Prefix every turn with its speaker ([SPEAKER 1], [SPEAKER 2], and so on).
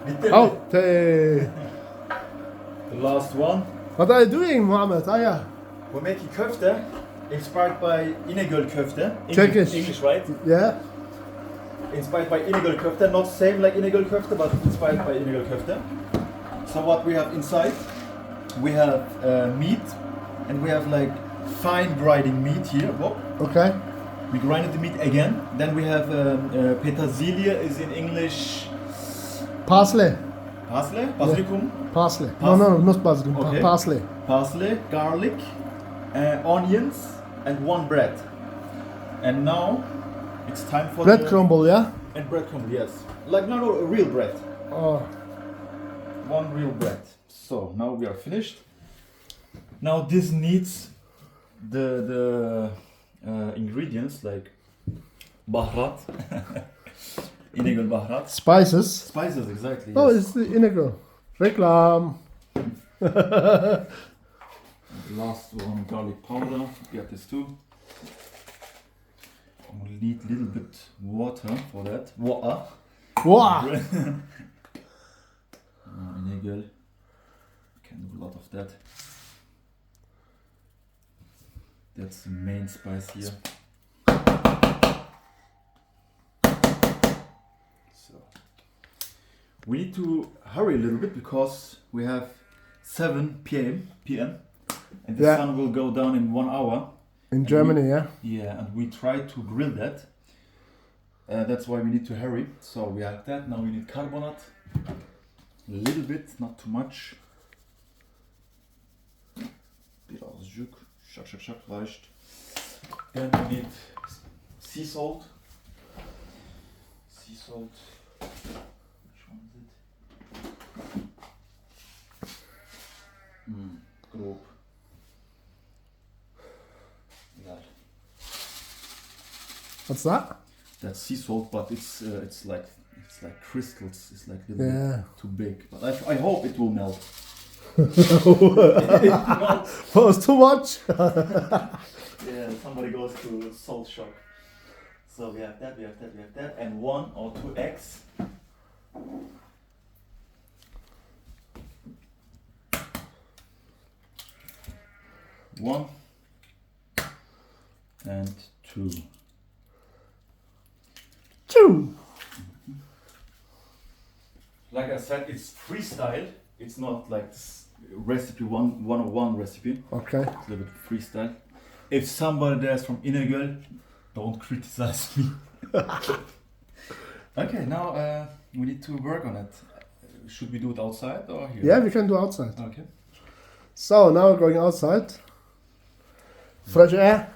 [SPEAKER 1] Okay.
[SPEAKER 2] The last one.
[SPEAKER 1] What are you doing, Muhammed? Yeah.
[SPEAKER 2] We're making köfte, inspired by İnegöl Köfte.
[SPEAKER 1] Turkish.
[SPEAKER 2] English, right?
[SPEAKER 1] Yeah.
[SPEAKER 2] Inspired by İnegöl Köfte, not same like İnegöl Köfte, but inspired by İnegöl Köfte. So what we have inside, we have meat, and we have like fine grinding meat here. Whoop.
[SPEAKER 1] Okay.
[SPEAKER 2] We grinded the meat again. Then we have petersilie is in English
[SPEAKER 1] Parsley.
[SPEAKER 2] parsley, basilicum,
[SPEAKER 1] Parsley. No, not basil.
[SPEAKER 2] Okay.
[SPEAKER 1] Parsley.
[SPEAKER 2] parsley, garlic, onions, and one bread. And now it's time for
[SPEAKER 1] Bread
[SPEAKER 2] the
[SPEAKER 1] crumble, yeah?
[SPEAKER 2] and bread crumble. Yes, like not a real bread,
[SPEAKER 1] Oh.
[SPEAKER 2] one real bread. So now we are finished. Now this needs the ingredients like baharat, İnegöl baharat,
[SPEAKER 1] Spices.
[SPEAKER 2] spices exactly.
[SPEAKER 1] Oh,
[SPEAKER 2] yes.
[SPEAKER 1] it's the Inegöl. Reklam.
[SPEAKER 2] Last one, garlic powder. Get this too. We'll need a little bit water for that. Water.
[SPEAKER 1] Wow.
[SPEAKER 2] İnegöl. Can do a lot of that. That's the main spice here. So we need to hurry a little bit because we have 7 p.m. and the
[SPEAKER 1] Yeah.
[SPEAKER 2] sun will go down in 1 hour.
[SPEAKER 1] In Germany, yeah?
[SPEAKER 2] Yeah, and we try to grill that. That's why we need to hurry. So we have that. Now we need carbonate. A little bit, not too much. Birazcık. Şak reicht. Then we need sea salt. Sea salt. Which one is it? Grob. That.
[SPEAKER 1] What's that?
[SPEAKER 2] That's sea salt, but it's like crystals. It's like a little
[SPEAKER 1] Yeah.
[SPEAKER 2] bit too big. But I hope it will melt.
[SPEAKER 1] Oh, it's too much.
[SPEAKER 2] Yeah, somebody goes to salt shock. So we have that, and 1 or 2 eggs. One and 2.
[SPEAKER 1] Choo.
[SPEAKER 2] Like I said, it's freestyle. It's not like this recipe 101 recipe.
[SPEAKER 1] Okay.
[SPEAKER 2] It's a little bit freestyle. If somebody there's from İnegöl, don't criticize me. Okay, now we need to work on it. Should we do it outside or here?
[SPEAKER 1] Yeah, we can do outside.
[SPEAKER 2] Okay.
[SPEAKER 1] So now we're going outside. Fresh air.